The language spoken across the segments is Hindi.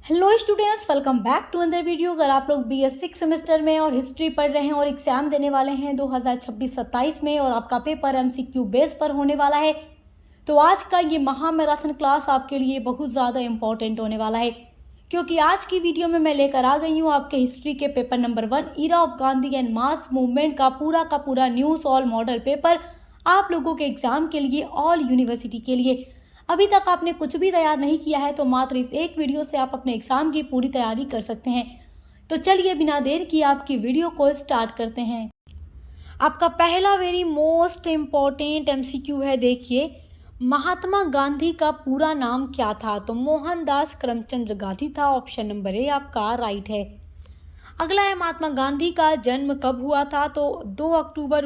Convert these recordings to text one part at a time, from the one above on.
Hello students, welcome back to another video. अगर आप लोग BS 6 सेमेस्टर में और हिस्ट्री पढ़ रहे हैं और एग्जाम देने वाले हैं 2026-27 में और आपका पेपर MCQ बेस पर होने वाला है, तो आज का ये महामैराथन क्लास आपके लिए बहुत ज़्यादा इम्पोर्टेंट होने वाला है, क्योंकि आज की वीडियो में मैं लेकर आ गई हूँ आपके हिस्ट्री के paper number 1 era of Gandhi and mass movement का पूरा न्यूज़ ऑल मॉडल पेपर आप लोगों के एग्जाम के लिए, ऑल यूनिवर्सिटी के लिए। अभी तक आपने कुछ भी तैयार नहीं किया है तो मात्र इस एक वीडियो से आप अपने एग्जाम की पूरी तैयारी कर सकते हैं। तो चलिए बिना देर किए आपकी वीडियो को स्टार्ट करते हैं। आपका पहला वेरी मोस्ट इम्पॉर्टेंट MCQ है। देखिए, महात्मा गांधी का पूरा नाम क्या था? तो मोहनदास करमचंद गांधी था। ऑप्शन नंबर ए आपका राइट है। अगला है, महात्मा गांधी का जन्म कब हुआ था? तो 2 अक्टूबर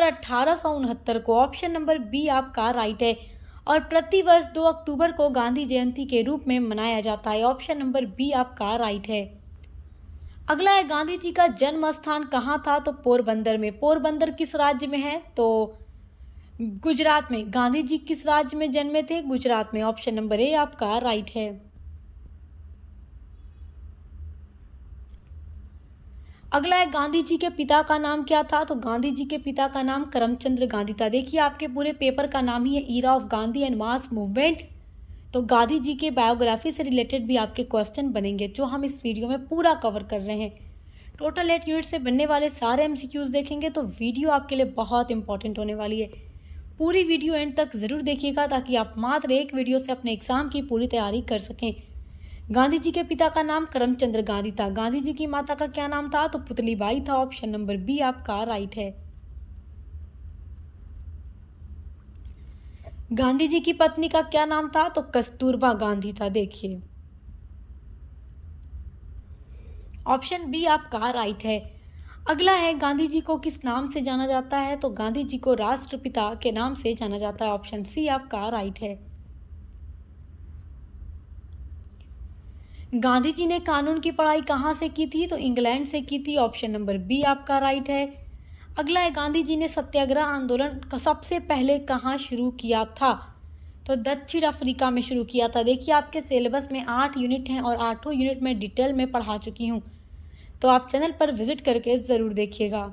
1869 को। ऑप्शन नंबर बी आपका राइट है। और प्रतिवर्ष 2 अक्टूबर को गांधी जयंती के रूप में मनाया जाता है। ऑप्शन नंबर बी आपका राइट है। अगला है, गांधी जी का जन्म स्थान कहाँ था? तो पोरबंदर में। पोरबंदर किस राज्य में है? तो गुजरात में। गांधी जी किस राज्य में जन्मे थे? गुजरात में। ऑप्शन नंबर ए आपका राइट है। अगला है, गांधी जी के पिता का नाम क्या था? तो गांधी जी के पिता का नाम करमचंद गांधी था। देखिए, आपके पूरे पेपर का नाम ही है era of Gandhi and mass movement, तो गांधी जी के बायोग्राफी से रिलेटेड भी आपके क्वेश्चन बनेंगे, जो हम इस वीडियो में पूरा कवर कर रहे हैं। टोटल 8 यूनिट से बनने वाले सारे MCQs देखेंगे तो वीडियो आपके लिए बहुत इंपॉर्टेंट होने वाली है। पूरी वीडियो एंड तक ज़रूर देखिएगा ताकि आप मात्र एक वीडियो से अपने एग्जाम की पूरी तैयारी कर सकें। गांधी जी के पिता का नाम करमचंद्र गांधी था। गांधी जी की माता का क्या नाम था? तो पुतलीबाई था। ऑप्शन नंबर बी आपका राइट है। गांधी जी की पत्नी का क्या नाम था? तो कस्तूरबा गांधी था। देखिए, ऑप्शन बी आपका राइट है। अगला है, गांधी जी को किस नाम से जाना जाता है? तो गांधी जी को राष्ट्रपिता के नाम से जाना जाता है। ऑप्शन सी आपका राइट है। गांधी जी ने कानून की पढ़ाई कहाँ से की थी? तो इंग्लैंड से की थी। ऑप्शन नंबर बी आपका राइट है। अगला है, गांधी जी ने सत्याग्रह आंदोलन सबसे पहले कहाँ शुरू किया था? तो दक्षिण अफ्रीका में शुरू किया था। देखिए, आपके सिलेबस में 8 यूनिट हैं और 8 यूनिट में डिटेल में पढ़ा चुकी हूँ, तो आप चैनल पर विजिट करके ज़रूर देखिएगा।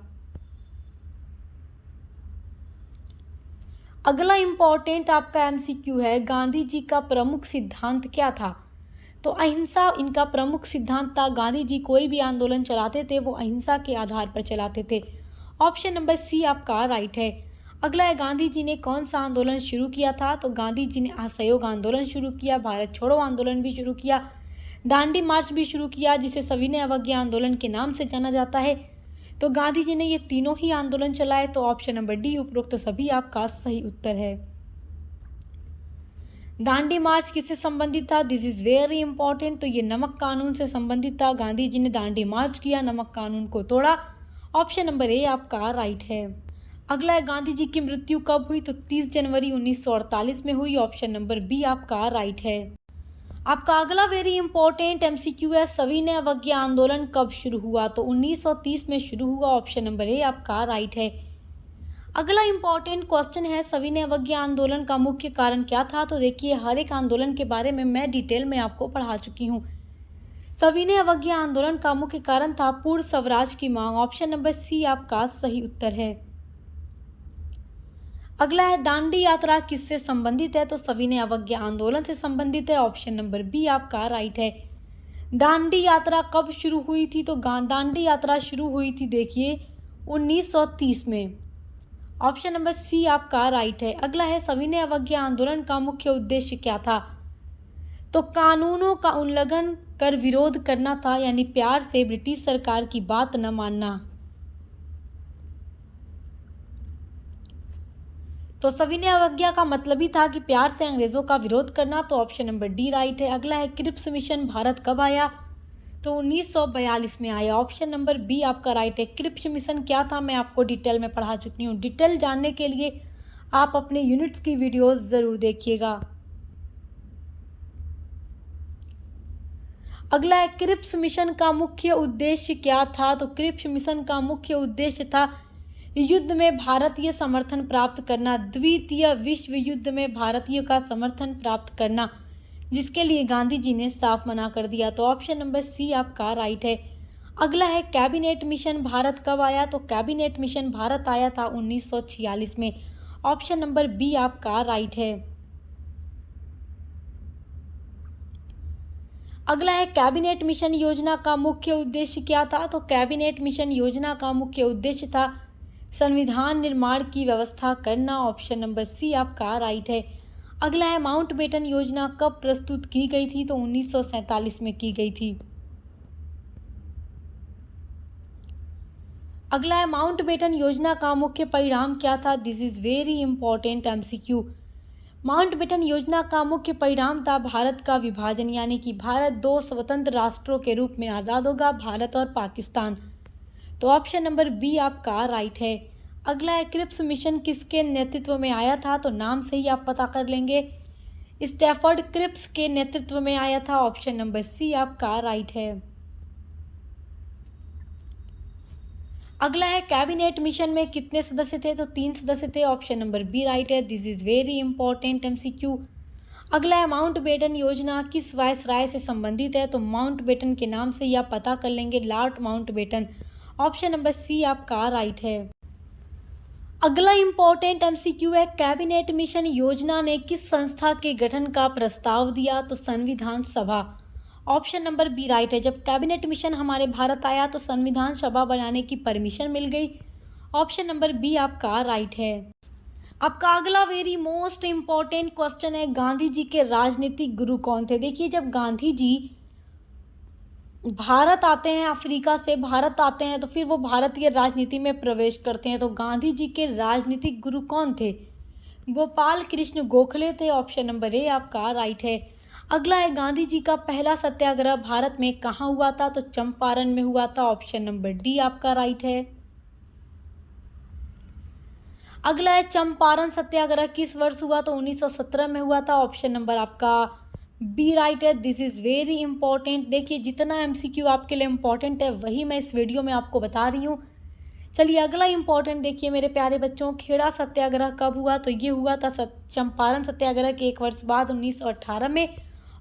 अगला इम्पॉर्टेंट आपका MCQ है, गांधी जी का प्रमुख सिद्धांत क्या था? तो अहिंसा इनका प्रमुख सिद्धांत था। गांधी जी कोई भी आंदोलन चलाते थे वो अहिंसा के आधार पर चलाते थे। ऑप्शन नंबर सी आपका राइट है। अगला है, गांधी जी ने कौन सा आंदोलन शुरू किया था? तो गांधी जी ने असहयोग आंदोलन शुरू किया, भारत छोड़ो आंदोलन भी शुरू किया, दांडी मार्च भी शुरू किया, जिसे सविनय अवज्ञा आंदोलन के नाम से जाना जाता है। तो गांधी जी ने ये तीनों ही आंदोलन चलाए। तो ऑप्शन नंबर डी उपरोक्त सभी आपका सही उत्तर है। दांडी मार्च किससे संबंधित था? This is very important. तो ये नमक कानून से संबंधित था। गांधी जी ने दांडी मार्च किया, नमक कानून को तोड़ा। ऑप्शन नंबर ए आपका राइट है। अगला है, गांधी जी की मृत्यु कब हुई? तो 30 जनवरी 1948 में हुई। ऑप्शन नंबर बी आपका राइट है। आपका अगला वेरी इंपॉर्टेंट MCQ है, सविनय अवज्ञा आंदोलन कब शुरू हुआ? तो 1930 में शुरू हुआ। ऑप्शन नंबर ए आपका राइट है। अगला इंपॉर्टेंट क्वेश्चन है, सविनय अवज्ञा आंदोलन का मुख्य कारण क्या था? तो देखिए, हर एक आंदोलन के बारे में मैं डिटेल में आपको पढ़ा चुकी हूँ। सविनय अवज्ञा आंदोलन का मुख्य कारण था पूर्ण स्वराज की मांग। ऑप्शन नंबर सी आपका सही उत्तर है। अगला है, दांडी यात्रा किससे संबंधित है? तो सविनय अवज्ञा आंदोलन से संबंधित है। ऑप्शन नंबर बी आपका राइट है। दांडी यात्रा कब शुरू हुई थी? तो दांडी यात्रा शुरू हुई थी, देखिए, 1930 में। ऑप्शन नंबर सी आपका राइट है। अगला है, सविनय अवज्ञा आंदोलन का मुख्य उद्देश्य क्या था? तो कानूनों का उल्लंघन कर विरोध करना था, यानी प्यार से ब्रिटिश सरकार की बात न मानना। तो सविनय अवज्ञा का मतलब ही था कि प्यार से अंग्रेजों का विरोध करना। तो ऑप्शन नंबर डी राइट है। अगला है, क्रिप्स मिशन भारत कब आया? तो 1942 में आया। ऑप्शन नंबर बी आपका राइट है। क्रिप्स मिशन क्या था? मैं आपको डिटेल में पढ़ा चुकी हूँ। डिटेल जानने के लिए आप अपने यूनिट्स की वीडियोस ज़रूर देखिएगा। अगला है, क्रिप्स मिशन का मुख्य उद्देश्य क्या था? तो क्रिप्स मिशन का मुख्य उद्देश्य था युद्ध में भारतीय समर्थन प्राप्त करना, द्वितीय विश्व युद्ध में भारतीय का समर्थन प्राप्त करना। जिसके लिए गांधी जी ने साफ मना कर दिया। तो ऑप्शन नंबर सी आपका राइट है। अगला है कैबिनेट मिशन भारत कब आया? तो कैबिनेट मिशन भारत आया था 1946 में। ऑप्शन नंबर बी आपका राइट है। अगला है कैबिनेट मिशन योजना का मुख्य उद्देश्य क्या था? तो कैबिनेट मिशन योजना का मुख्य उद्देश्य था संविधान निर्माण की व्यवस्था करना। ऑप्शन नंबर सी आपका राइट है। अगला है माउंटबेटन योजना कब प्रस्तुत की गई थी? तो 1947 में की गई थी। अगला है माउंटबेटन योजना का मुख्य परिणाम क्या था? This is very important MCQ. Mountbatten योजना का मुख्य परिणाम था भारत का विभाजन, यानी कि भारत दो स्वतंत्र राष्ट्रों के रूप में आज़ाद होगा, भारत और पाकिस्तान। तो ऑप्शन नंबर बी आपका राइट है। अगला है क्रिप्स मिशन किसके नेतृत्व में आया था? तो नाम से ही आप पता कर लेंगे, स्टैफर्ड क्रिप्स के नेतृत्व में आया था। ऑप्शन नंबर सी आपका राइट है। अगला है कैबिनेट मिशन में कितने सदस्य थे? तो 3 सदस्य थे। ऑप्शन नंबर बी राइट है। This is very important MCQ. अगला है माउंटबेटन योजना किस वायसराय से संबंधित है? तो माउंटबेटन के नाम से ही आप पता कर लेंगे, Lord Mountbatten. Option number C आपका राइट है। अगला इंपॉर्टेंट एमसीक्यू है कैबिनेट मिशन योजना ने किस संस्था के गठन का प्रस्ताव दिया? तो संविधान सभा। ऑप्शन नंबर बी राइट है। जब कैबिनेट मिशन हमारे भारत आया तो संविधान सभा बनाने की परमिशन मिल गई। ऑप्शन नंबर बी आपका राइट है। आपका अगला वेरी मोस्ट इम्पॉर्टेंट क्वेश्चन है, गांधी जी के राजनीतिक गुरु कौन थे? देखिए, जब गांधी जी भारत आते हैं, अफ्रीका से भारत आते हैं, तो फिर वो भारतीय राजनीति में प्रवेश करते हैं। तो गांधी जी के राजनीतिक गुरु कौन थे? गोपाल कृष्ण गोखले थे। ऑप्शन नंबर ए आपका राइट है। अगला है गांधी जी का पहला सत्याग्रह भारत में कहाँ हुआ था? तो चंपारण में हुआ था। ऑप्शन नंबर डी आपका राइट है। अगला है चंपारण सत्याग्रह किस वर्ष हुआ? तो 1917 में हुआ था। ऑप्शन नंबर आपका बी राइट है। This is very important. देखिए, जितना एमसीक्यू आपके लिए इंपॉर्टेंट है वही मैं इस वीडियो में आपको बता रही हूँ। चलिए अगला इंपॉर्टेंट देखिए मेरे प्यारे बच्चों, खेड़ा सत्याग्रह कब हुआ? तो ये हुआ था चंपारण सत्याग्रह के 1 वर्ष बाद 1918 में।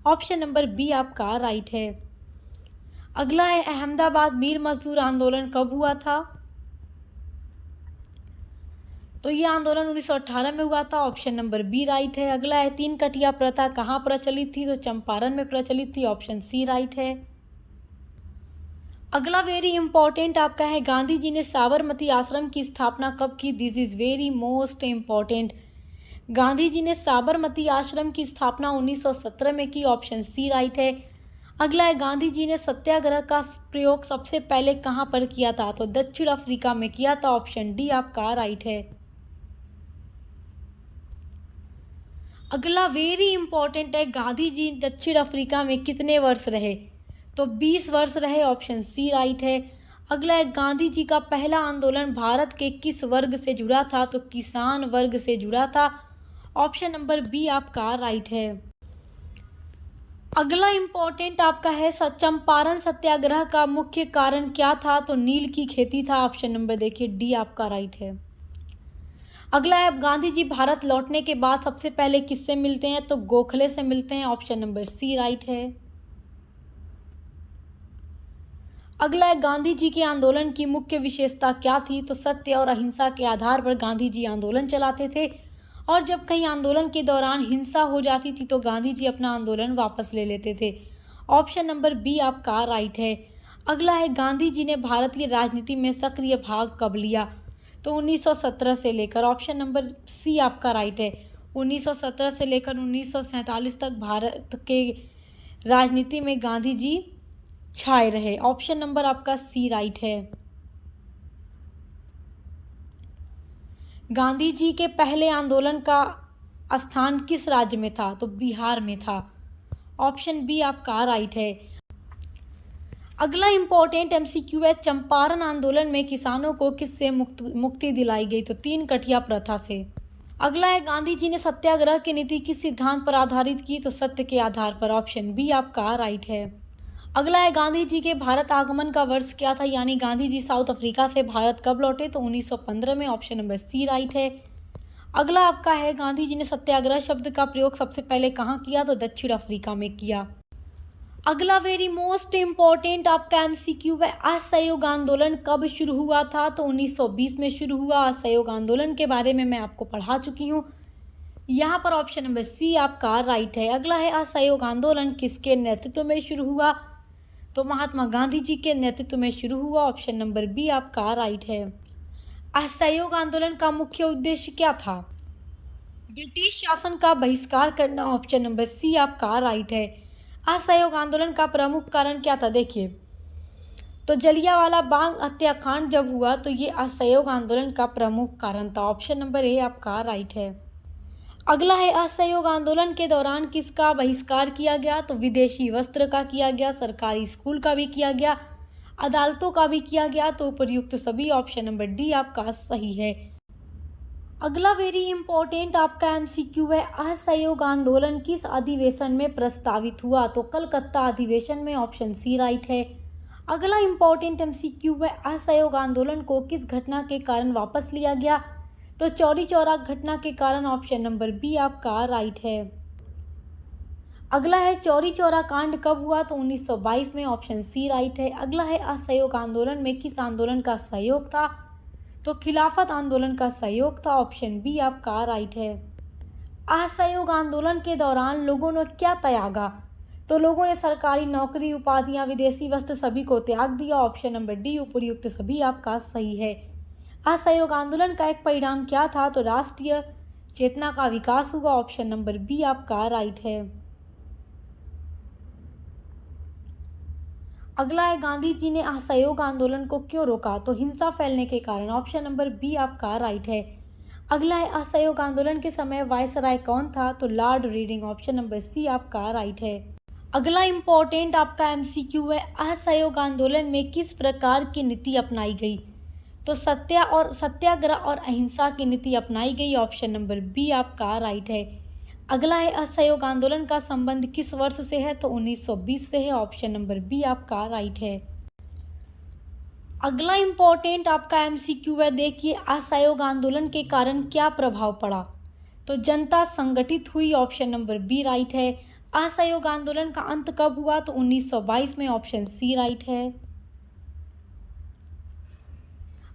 ऑप्शन नंबर बी आपका राइट है। अगला है अहमदाबाद मीर मजदूर आंदोलन कब हुआ था? तो ये आंदोलन 1918 में हुआ था। ऑप्शन नंबर बी राइट है। अगला है 3 कटिया प्रथा कहाँ प्रचलित थी? तो चंपारण में प्रचलित थी। ऑप्शन सी राइट है। अगला वेरी इंपॉर्टेंट आपका है, गांधी जी ने साबरमती आश्रम की स्थापना कब की? This is very most important. Gandhi ji ने साबरमती आश्रम की स्थापना 1917 में की। ऑप्शन सी राइट है। अगला है गांधी जी ने सत्याग्रह का प्रयोग सबसे पहले कहाँ पर किया था? तो दक्षिण अफ्रीका में किया था। ऑप्शन डी आपका राइट है। अगला वेरी इंपॉर्टेंट है, गांधी जी दक्षिण अफ्रीका में कितने वर्ष रहे? तो 20 वर्ष रहे। ऑप्शन सी राइट है। अगला है गांधी जी का पहला आंदोलन भारत के किस वर्ग से जुड़ा था? तो किसान वर्ग से जुड़ा था। ऑप्शन नंबर बी आपका राइट है। अगला इंपॉर्टेंट आपका है चंपारण सत्याग्रह का मुख्य कारण क्या था? तो नील की खेती था। ऑप्शन नंबर देखिए डी आपका राइट है। अगला है गांधी जी भारत लौटने के बाद सबसे पहले किससे मिलते हैं? तो गोखले से मिलते हैं। ऑप्शन नंबर सी राइट है। अगला है गांधी जी के आंदोलन की मुख्य विशेषता क्या थी? तो सत्य और अहिंसा के आधार पर गांधी जी आंदोलन चलाते थे, और जब कहीं आंदोलन के दौरान हिंसा हो जाती थी तो गांधी जी अपना आंदोलन वापस ले लेते थे। ऑप्शन नंबर बी आपका राइट है। अगला है गांधी जी ने भारतीय राजनीति में सक्रिय भाग कब लिया? तो 1917 से लेकर। ऑप्शन नंबर सी आपका राइट है। 1917 से लेकर 1947 तक भारत के राजनीति में गांधी जी छाए रहे। ऑप्शन नंबर आपका सी राइट है। गांधी जी के पहले आंदोलन का स्थान किस राज्य में था? तो बिहार में था। ऑप्शन बी आपका राइट है। अगला इंपॉर्टेंट एमसीक्यू है, चंपारण आंदोलन में किसानों को किससे मुक्ति दिलाई गई? तो 3 कटिया प्रथा से। अगला है गांधी जी ने सत्याग्रह की नीति किस सिद्धांत पर आधारित की? तो सत्य के आधार पर। ऑप्शन बी आपका राइट है। अगला है गांधी जी के भारत आगमन का वर्ष क्या था? यानी गांधी जी साउथ अफ्रीका से भारत कब लौटे? तो 1915 में। ऑप्शन नंबर सी राइट है। अगला आपका है गांधी जी ने सत्याग्रह शब्द का प्रयोग सबसे पहले कहाँ किया? तो दक्षिण अफ्रीका में किया। अगला वेरी मोस्ट इम्पोर्टेंट आपका एमसीक्यू है, असहयोग आंदोलन कब शुरू हुआ था? तो 1920 में शुरू हुआ। असहयोग आंदोलन के बारे में मैं आपको पढ़ा चुकी हूँ। यहाँ पर ऑप्शन नंबर सी आपका राइट है। अगला है असहयोग आंदोलन किसके नेतृत्व में शुरू हुआ? तो महात्मा गांधी जी के नेतृत्व में शुरू हुआ। ऑप्शन नंबर बी आपका राइट है। असहयोग आंदोलन का मुख्य उद्देश्य क्या था? ब्रिटिश शासन का बहिष्कार करना। ऑप्शन नंबर सी आपका राइट है। असहयोग आंदोलन का प्रमुख कारण क्या था? देखिए, तो जलियांवाला बाग हत्याकांड जब हुआ तो ये असहयोग आंदोलन का प्रमुख कारण था। ऑप्शन नंबर ए आपका राइट है। अगला है असहयोग आंदोलन के दौरान किसका बहिष्कार किया गया? तो विदेशी वस्त्र का किया गया, सरकारी स्कूल का भी किया गया, अदालतों का भी किया गया। तो उपर्युक्त सभी। ऑप्शन नंबर डी आपका सही है। अगला वेरी इंपॉर्टेंट आपका एमसीक्यू है, असहयोग आंदोलन किस अधिवेशन में प्रस्तावित हुआ? तो कलकत्ता अधिवेशन में। ऑप्शन सी राइट है। अगला इंपॉर्टेंट एमसीक्यू है, असहयोग आंदोलन को किस घटना के कारण वापस लिया गया? तो चौरी चौरा घटना के कारण। ऑप्शन नंबर बी आपका राइट है। अगला है चौरी चौरा कांड कब हुआ? तो 1922 में। ऑप्शन सी राइट है। अगला है असहयोग आंदोलन में किस आंदोलन का सहयोग था? तो खिलाफत आंदोलन का सहयोग था। ऑप्शन बी आपका राइट है। असहयोग आंदोलन के दौरान लोगों ने क्या त्यागा? तो लोगों ने सरकारी नौकरी, उपाधियां, विदेशी वस्त्र सभी को त्याग दिया। ऑप्शन नंबर डी उपर्युक्त सभी आपका सही है। असहयोग आंदोलन का एक परिणाम क्या था? तो राष्ट्रीय चेतना का विकास हुआ। ऑप्शन नंबर बी आपका राइट है। अगला है गांधी जी ने असहयोग आंदोलन को क्यों रोका? तो हिंसा फैलने के कारण। ऑप्शन नंबर बी आपका राइट है। अगला है असहयोग आंदोलन के समय वायसराय कौन था? तो Lord Reading. Option number C आपका राइट है। अगला इंपॉर्टेंट आपका एमसीक्यू है, असहयोग आंदोलन में किस प्रकार की नीति अपनाई गई? तो सत्याग्रह और अहिंसा की नीति अपनाई गई। ऑप्शन नंबर बी आपका राइट है। अगला है असहयोग आंदोलन का संबंध किस वर्ष से है? तो 1920 से है। ऑप्शन नंबर बी आपका राइट है। अगला इंपॉर्टेंट आपका एमसीक्यू है, देखिए असहयोग आंदोलन के कारण क्या प्रभाव पड़ा? तो जनता संगठित हुई। ऑप्शन नंबर बी राइट है। असहयोग आंदोलन का अंत कब हुआ? तो 1922 में। ऑप्शन सी राइट है।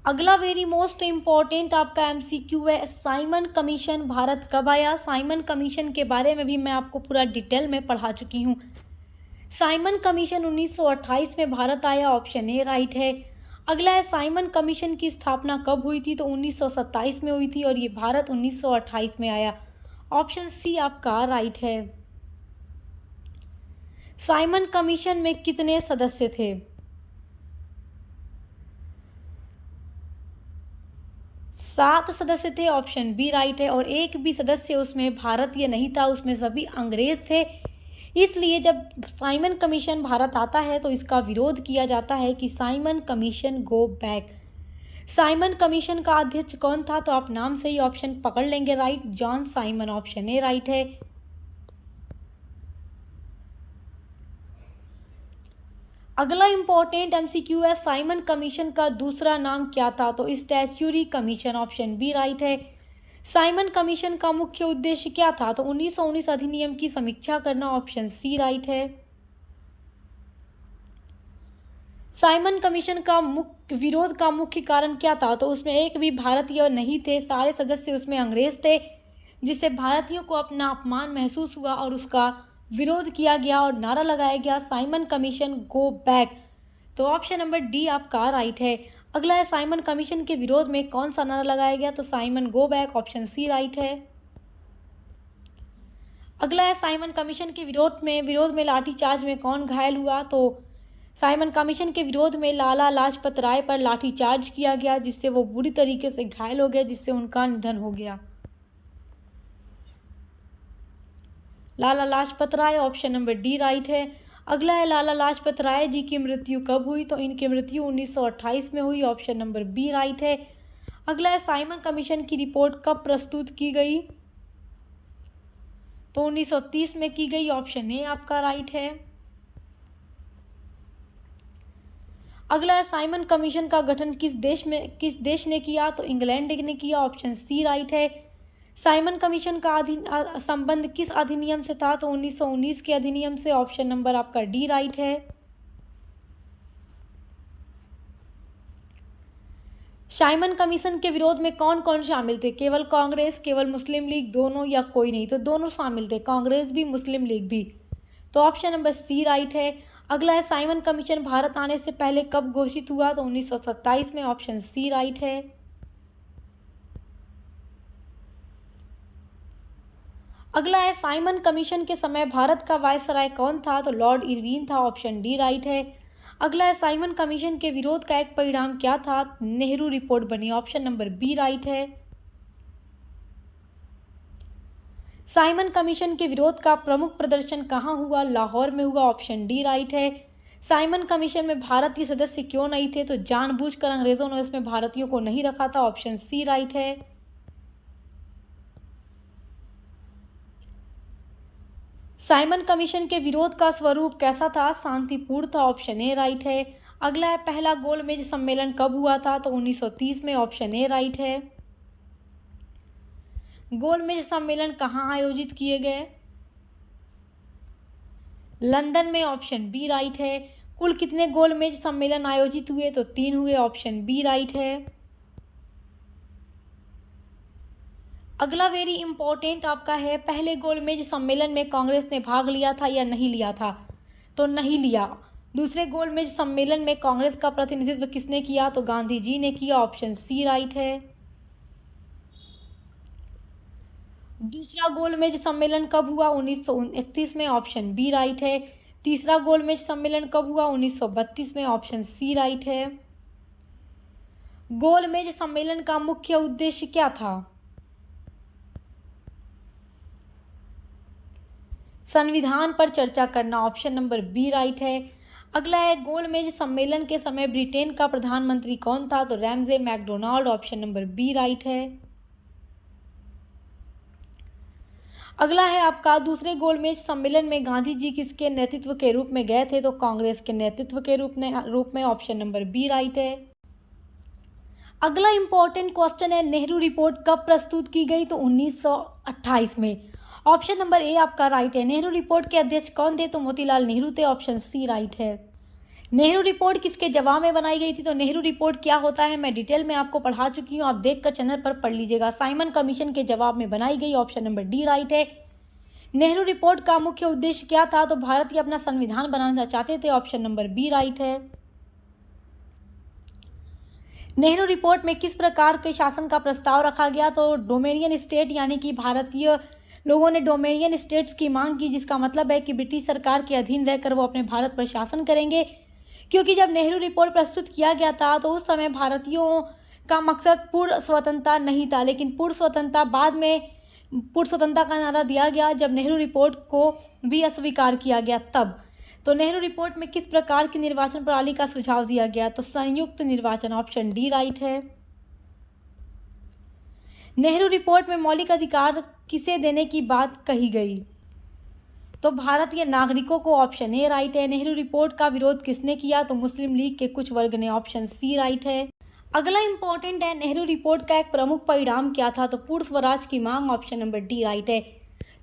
अगला वेरी मोस्ट इम्पॉर्टेंट आपका एमसीक्यू है, साइमन कमीशन भारत कब आया? साइमन कमीशन के बारे में भी मैं आपको पूरा डिटेल में पढ़ा चुकी हूँ। साइमन कमीशन 1928 में भारत आया। ऑप्शन ए राइट है। अगला है साइमन कमीशन की स्थापना कब हुई थी? तो 1927 में हुई थी और ये भारत 1928 में आया। ऑप्शन सी आपका राइट है। साइमन कमीशन में कितने सदस्य थे? 7 सदस्य थे। ऑप्शन बी राइट है। और एक भी सदस्य उसमें भारतीय नहीं था, उसमें सभी अंग्रेज थे। इसलिए जब साइमन कमीशन भारत आता है तो इसका विरोध किया जाता है कि Simon commission go back. Simon commission का अध्यक्ष कौन था? तो आप नाम से ही ऑप्शन पकड़ लेंगे right, John Simon. Option A right है। अगला इंपॉर्टेंट एमसीक्यू है, साइमन कमीशन का दूसरा नाम क्या था? तो statutory commission. Option B right है। साइमन कमीशन का मुख्य उद्देश्य क्या था? तो 1919 अधिनियम की समीक्षा करना। ऑप्शन सी राइट है। साइमन कमीशन का विरोध का मुख्य कारण क्या था? तो उसमें एक भी भारतीय नहीं थे, सारे सदस्य उसमें अंग्रेज थे, जिससे भारतीयों को अपना अपमान महसूस हुआ और उसका विरोध किया गया और नारा लगाया गया, साइमन कमीशन गो बैक। तो ऑप्शन नंबर डी आपका राइट है। अगला है साइमन कमीशन के विरोध में कौन सा नारा लगाया गया? तो Simon go back. Option C right है। अगला है साइमन कमीशन के विरोध में लाठीचार्ज में कौन घायल हुआ? तो साइमन कमीशन के विरोध में लाला लाजपत राय पर लाठीचार्ज किया गया, जिससे वो बुरी तरीके से घायल हो गए, जिससे उनका निधन हो गया। Lala Lajpat Rai. Option number D right है। अगला है लाला लाजपत राय जी की मृत्यु कब हुई? तो इनकी मृत्यु 1928 में हुई। ऑप्शन नंबर बी राइट है। अगला है साइमन कमीशन की रिपोर्ट कब प्रस्तुत की गई? तो 1930 में की गई। ऑप्शन ए आपका राइट है। अगला है साइमन कमीशन का गठन किस देश ने किया? तो इंग्लैंड ने किया। ऑप्शन सी राइट है। साइमन कमीशन का संबंध किस अधिनियम से था? तो 1919 के अधिनियम से। ऑप्शन नंबर आपका डी राइट है। साइमन कमीशन के विरोध में कौन कौन शामिल थे? केवल कांग्रेस, केवल मुस्लिम लीग, दोनों या कोई नहीं? तो दोनों शामिल थे, कांग्रेस भी मुस्लिम लीग भी। तो ऑप्शन नंबर सी राइट है। अगला है, साइमन कमीशन भारत आने से पहले कब घोषित हुआ? तो 1927 में। ऑप्शन सी राइट है। अगला है, साइमन कमीशन के समय भारत का वायसराय कौन था? तो लॉर्ड इरविन था। ऑप्शन डी राइट है। अगला है, साइमन कमीशन के विरोध का एक परिणाम क्या था? नेहरू रिपोर्ट बनी। ऑप्शन नंबर बी राइट है। साइमन कमीशन के विरोध का प्रमुख प्रदर्शन कहाँ हुआ? लाहौर में हुआ। ऑप्शन डी राइट है। साइमन कमीशन में भारत के सदस्य क्यों नहीं थे? तो जानबूझकर अंग्रेजों ने इसमें भारतीयों को नहीं रखा था। ऑप्शन सी राइट है। साइमन कमीशन के विरोध का स्वरूप कैसा था? शांतिपूर्ण था। ऑप्शन ए राइट है। अगला है, पहला गोलमेज सम्मेलन कब हुआ था? तो 1930 में। ऑप्शन ए राइट है। गोलमेज सम्मेलन कहाँ आयोजित किए गए? लंदन में। ऑप्शन बी राइट है। कुल कितने गोलमेज सम्मेलन आयोजित हुए? तो 3 हुए। ऑप्शन बी राइट है। अगला वेरी इंपॉर्टेंट आपका है, पहले गोलमेज सम्मेलन में कांग्रेस ने भाग लिया था या नहीं लिया था? तो नहीं लिया। दूसरे गोलमेज सम्मेलन में कांग्रेस का प्रतिनिधित्व किसने किया? तो गांधी जी ने किया। ऑप्शन सी राइट है। दूसरा गोलमेज सम्मेलन कब हुआ? 1931 में। ऑप्शन बी राइट है। तीसरा गोलमेज सम्मेलन कब हुआ? 1932 में। ऑप्शन सी राइट है। गोलमेज सम्मेलन का मुख्य उद्देश्य क्या था? संविधान पर चर्चा करना। ऑप्शन नंबर बी राइट है। अगला है, गोलमेज सम्मेलन के समय ब्रिटेन का प्रधानमंत्री कौन था? तो Ramsay MacDonald. Option number B right है। अगला है आपका, दूसरे गोलमेज सम्मेलन में गांधी जी किसके नेतृत्व के रूप में गए थे? तो कांग्रेस के नेतृत्व के रूप में। ऑप्शन नंबर बी राइट है। अगला इंपॉर्टेंट क्वेश्चन है, नेहरू रिपोर्ट कब प्रस्तुत की गई? तो 1928 में। ऑप्शन नंबर ए आपका राइट है। नेहरू रिपोर्ट के अध्यक्ष कौन थे? तो मोतीलाल नेहरू थे। ऑप्शन सी राइट है। नेहरू रिपोर्ट किसके जवाब में बनाई गई थी? तो नेहरू रिपोर्ट क्या होता है, मैं डिटेल में आपको पढ़ा चुकी हूँ, आप देखकर चैनल पर पढ़ लीजिएगा। साइमन कमीशन के जवाब में बनाई गई। ऑप्शन नंबर डी राइट है। नेहरू रिपोर्ट का मुख्य उद्देश्य क्या था? तो भारत की अपना संविधान बनाना चाहते थे। ऑप्शन नंबर बी राइट है। नेहरू रिपोर्ट में किस प्रकार के शासन का प्रस्ताव रखा गया? तो डोमेनियन स्टेट, यानी कि भारतीय लोगों ने डोमेनियन स्टेट्स की मांग की, जिसका मतलब है कि ब्रिटिश सरकार के अधीन रहकर वो अपने भारत पर शासन करेंगे। क्योंकि जब नेहरू रिपोर्ट प्रस्तुत किया गया था तो उस समय भारतीयों का मकसद पूर्ण स्वतंत्रता नहीं था, लेकिन पूर्ण स्वतंत्रता बाद में पूर्ण स्वतंत्रता का नारा दिया गया जब नेहरू रिपोर्ट को भी अस्वीकार किया गया तब। तो नेहरू रिपोर्ट में किस प्रकार की निर्वाचन प्रणाली का सुझाव दिया गया? तो संयुक्त निर्वाचन। ऑप्शन डी राइट है। नेहरू रिपोर्ट में मौलिक अधिकार किसे देने की बात कही गई? तो भारतीय नागरिकों को। ऑप्शन ए राइट है। नेहरू रिपोर्ट का विरोध किसने किया? तो मुस्लिम लीग के कुछ वर्ग ने। ऑप्शन सी राइट है। अगला इंपॉर्टेंट है, नेहरू रिपोर्ट का एक प्रमुख परिणाम क्या था? तो पूर्ण स्वराज की मांग। ऑप्शन नंबर डी राइट है।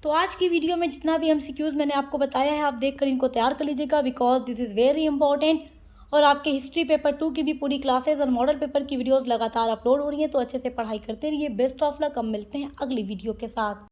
तो आज की वीडियो में जितना भी एमसीक्यूज मैंने आपको बताया है, आप देखकर इनको तैयार कर लीजिएगा, because this is very important. और आपके हिस्ट्री पेपर 2 की भी पूरी क्लासेस और मॉडल पेपर की वीडियोस लगातार अपलोड हो रही हैं, तो अच्छे से पढ़ाई करते रहिए। Best of luck. अब मिलते हैं अगली वीडियो के साथ।